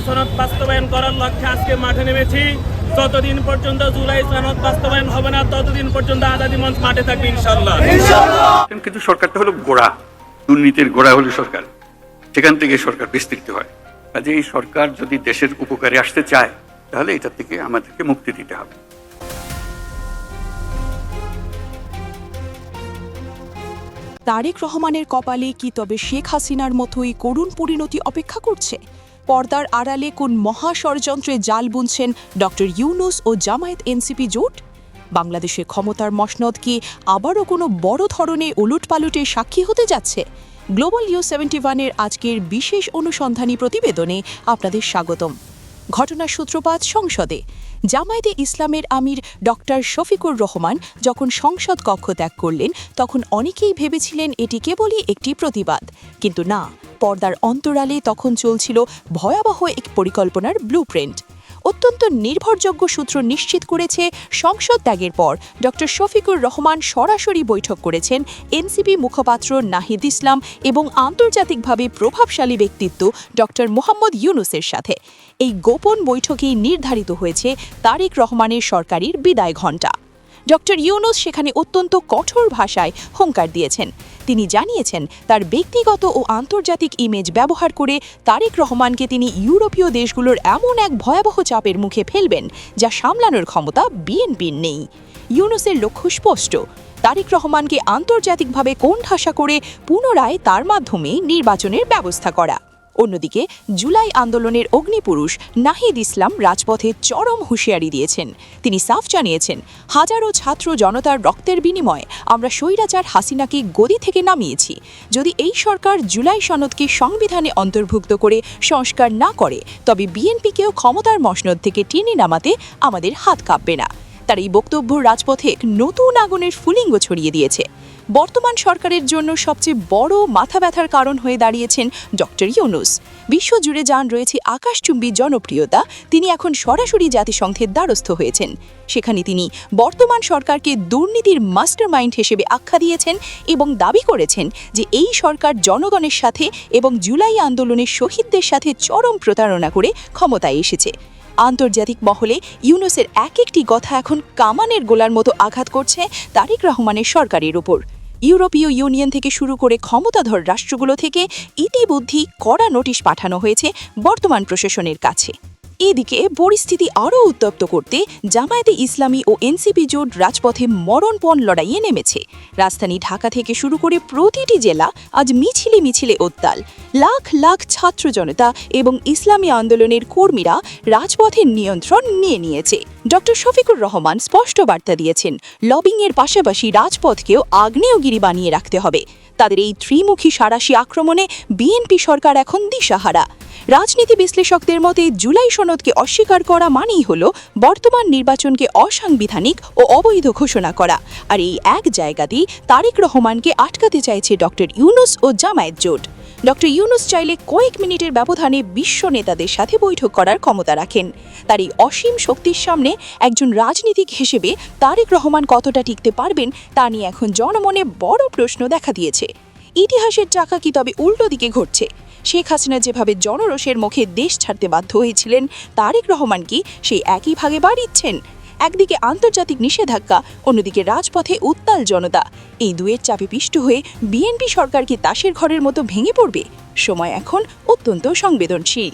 সনদ বাস্তবায়ন করার লক্ষ্যে আজকে মাঠে নেমেছি। যতদিন পর্যন্ত জুলাই সনদ বাস্তবায়ন হবে না ততদিন পর্যন্ত আজাদী মঞ্চ মাঠে থাকবে ইনশাআল্লাহ। কিন্তু সরকারটা হলো গোড়া, দুর্নীতির গোড়া হলো সরকার, সেখান থেকে সরকার বিস্তৃত হয়। কাজে এই সরকার যদি দেশের উপকারে আসতে চায় তাহলে এটা থেকে আমাদেরকে মুক্তি দিতে হবে। তারেক রহমানের কপালে কি তবে শেখ হাসিনার মতোই করুণ পরিণতি অপেক্ষা করছে? পর্দার আড়ালে কোন মহা ষড়যন্ত্রে জাল বুনছেন ডক্টর ইউনূস ও জামায়াত এনসিপি জোট? বাংলাদেশে ক্ষমতার মসনদ কি আবারও কোনো বড় ধরনের উলটপালটের সাক্ষী হতে যাচ্ছে? গ্লোবাল নিউজ 71-এর আজকের বিশেষ অনুসন্ধানী প্রতিবেদনে আপনাদের স্বাগতম। ঘটনার সূত্রপাত সংসদে। জামায়াতে ইসলামের আমির ডক্টর শফিকুর রহমান যখন সংসদ কক্ষ ত্যাগ করলেন তখন অনেকেই ভেবেছিলেন এটি কেবলই একটি প্রতিবাদ, কিন্তু না, পর্দার অন্তরালে তখন চলছিল ভয়াবহ এক পরিকল্পনার ব্লুপ্রিন্ট। অত্যন্ত নির্ভরযোগ্য সূত্র নিশ্চিত করেছে সংসদ ত্যাগের পর ডক্টর শফিকুর রহমান সরাসরি বৈঠক করেছেন এনসিপি মুখপাত্র নাহিদ ইসলাম এবং আন্তর্জাতিকভাবে প্রভাবশালী ব্যক্তিত্ব ডক্টর মোহাম্মদ ইউনূসের সাথে। এই গোপন বৈঠকেই নির্ধারিত হয়েছে তারেক রহমানের সরকারের বিদায় ঘণ্টা। ডক্টর ইউনূস সেখানে অত্যন্ত কঠোর ভাষায় হুঙ্কার দিয়েছেন। তিনি জানিয়েছেন তার ব্যক্তিগত ও আন্তর্জাতিক ইমেজ ব্যবহার করে তারেক রহমানকে তিনি ইউরোপীয় দেশগুলোর এমন এক ভয়াবহ চাপের মুখে ফেলবেন যা সামলানোর ক্ষমতা বিএনপির নেই। ইউনূসের লক্ষ্য স্পষ্ট, তারেক রহমানকে আন্তর্জাতিকভাবে কোণঠাসা করে পুনরায় তার মাধ্যমে নির্বাচনের ব্যবস্থা করা। অন্যদিকে জুলাই আন্দোলনের অগ্নিপুরুষ নাহিদ ইসলাম রাজপথে চরম হুঁশিয়ারি দিয়েছেন। তিনি সাফ জানিয়েছেন, হাজারো ছাত্র জনতার রক্তের বিনিময়ে আমরা স্বৈরাচার হাসিনাকে গদি থেকে নামিয়েছি। যদি এই সরকার জুলাই সনদকে সংবিধানে অন্তর্ভুক্ত করে সংস্কার না করে তবে বিএনপিকেও ক্ষমতার মসনদ থেকে টেনে নামাতে আমাদের হাত কাঁপবে না। তার এই বক্তব্য রাজপথে এক নতুন আগুনের স্ফুলিঙ্গ ছড়িয়ে দিয়েছে। বর্তমান সরকারের জন্য সবচেয়ে বড় মাথা ব্যথার কারণ হয়ে দাঁড়িয়েছেন ডক্টর ইউনূস। বিশ্বজুড়ে যান রয়েছে আকাশচুম্বী জনপ্রিয়তা, তিনি এখন সরাসরি জাতিসংঘের দ্বারস্থ হয়েছেন। সেখানে তিনি বর্তমান সরকারকে দুর্নীতির মাস্টারমাইন্ড হিসেবে আখ্যা দিয়েছেন এবং দাবি করেছেন যে এই সরকার জনগণের সাথে এবং জুলাই আন্দোলনের শহীদদের সাথে চরম প্রতারণা করে ক্ষমতায় এসেছে। আন্তর্জাতিক মহলে ইউনূসের এক একটি কথা এখন কামানের গোলার মতো আঘাত করছে তারেক রহমানের সরকারের উপর। ইউরোপীয় ইউনিয়ন থেকে শুরু করে ক্ষমতাধর রাষ্ট্রগুলো থেকে ইতিমধ্যেই কড়া নোটিশ পাঠানো হয়েছে বর্তমান প্রশাসনের কাছে। এদিকে পরিস্থিতি আরও উত্তপ্ত করতে জামায়াতে ইসলামী ও এনসিপি জোট রাজপথে মরণপণ লড়াইয়ে নেমেছে। রাজধানী ঢাকা থেকে শুরু করে প্রতিটি জেলা আজ মিছিলে মিছিলে উত্তাল। লাখ লাখ ছাত্র জনতা এবং ইসলামী আন্দোলনের কর্মীরা রাজপথের নিয়ন্ত্রণ নিয়ে নিয়েছে। ডক্টর শফিকুর রহমান স্পষ্ট বার্তা দিয়েছেন, লবিংয়ের পাশাপাশি রাজপথকেও আগ্নেয়গিরি বানিয়ে রাখতে হবে। তাদের এই ত্রিমুখী সাঁড়াশি আক্রমণে বিএনপি সরকার এখন দিশাহারা। রাজনীতি বিশ্লেষকদের মতে জুলাই সনদকে অস্বীকার করা মানেই হল বর্তমান নির্বাচনকে অসাংবিধানিক ও অবৈধ ঘোষণা করা। আর এই এক জায়গাতেই তারেক রহমানকে আটকাতে চাইছে ডক্টর ইউনূস ও জামায়াত জোট। ডক্টর ইউনূস চাইলে কয়েক মিনিটের ব্যবধানে বিশ্ব নেতাদের সাথে বৈঠক করার ক্ষমতা রাখেন। তার এই অসীম শক্তির সামনে একজন রাজনীতিক হিসেবে তারেক রহমান কতটা টিকতে পারবেন তা নিয়ে এখন জনমনে বড় প্রশ্ন দেখা দিয়েছে। ইতিহাসের চাকা কি তবে উল্টো দিকে ঘটছে? শেখ হাসিনা যেভাবে জনরোষের মুখে দেশ ছাড়তে বাধ্য হয়েছিলেন, তারেক রহমান কি সেই একই ভাগে বাড়িচ্ছেন? একদিকে আন্তর্জাতিক নিষেধাজ্ঞা, অন্যদিকে রাজপথে উত্তাল জনতা। এই দুয়ের চাপে পিষ্ট হয়ে বিএনপি সরকার কি তাসের ঘরের মতো ভেঙে পড়বে? সময় এখন অত্যন্ত সংবেদনশীল।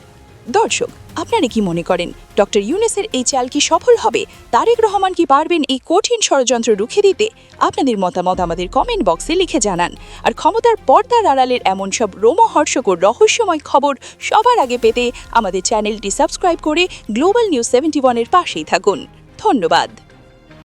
দর্শক, আপনারা কি মনে করেন ডক্টর ইউনূসের এই চাল কি সফল হবে? তারেক রহমান কি পারবেন এই কঠিন ষড়যন্ত্র রুখে দিতে? আপনাদের মতামত আমাদের কমেন্ট বক্সে লিখে জানান। আর ক্ষমতার পর্দার আড়ালের এমন সব রোমহর্ষকর রহস্যময় খবর সবার আগে পেতে আমাদের চ্যানেলটি সাবস্ক্রাইব করে গ্লোবাল নিউজ 71-এর পাশেই থাকুন। ধন্যবাদ।